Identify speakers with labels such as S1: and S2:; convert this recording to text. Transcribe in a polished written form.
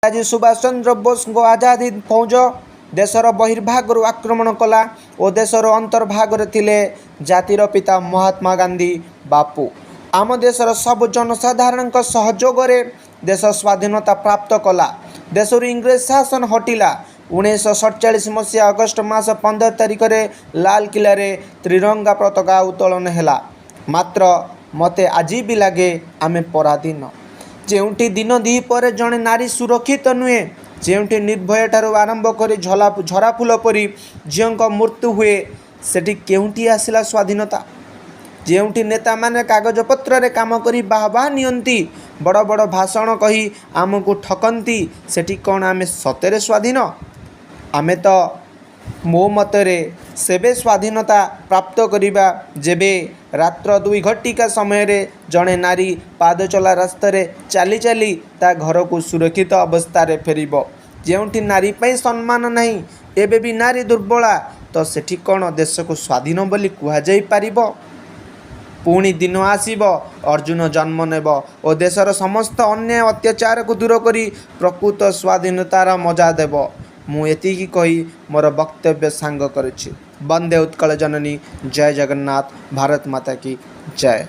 S1: नेताजी सुभाष चंद्र बोस को आजादी फौज देशर बहिर्भाग आक्रमण कला और देशर अंतर्भाग थिले जातिर पिता महात्मा गांधी बापू। आम देशर सब जनसाधारण सहयोग देश स्वाधीनता प्राप्त कला। देशर इंग्रेज शासन हटिला। 1947 मसीहा अगस्ट मास 15 तारिख लाल किला रे त्रिरंगा पताका उत्तोलन हैला। मात्र मते आज भी लगे आमे पराधीन। जेउठी दिन दी पर जड़े नारी सुरक्षित नुहे, जेउठी निर्भय ठारू आरंभ कर झरा फूल परी झीओं मृत्यु हुए, सेठी केउठी आसिला स्वाधीनता। जेउठी नेता माने कागज पत्र रे काम करी बाहबा नियंती, बड़ बड़ भाषण कही आमको ठकंती, सेठी कौन आमे सतरे स्वाधीन? आमे तो मो मतरे सेबे स्वाधीनता प्राप्त करिबा जेबे रात्र 2 घटिका समय रे जड़े नारी पाद चला रास्ता रे चली चली ता घर को सुरक्षित अवस्था रे फेरिबो। जेउठी नारी पई सम्मान नहीं, एबे भी नारी दुर्बला, तो सेठी कौन देश को स्वाधीन बोली कुहा जाई पारिबो? पुणी दिन आसीब, अर्जुन जन्म नेब और देशर समस्त अन्याय अत्याचार को दूर करी प्रकृत स्वाधीनतार मजा देब। मु एतिकी कही मोर वक्तव्य सांग करुछि। वंदे उत्कल जननी। जय जगन्नाथ। भारत माता की जय।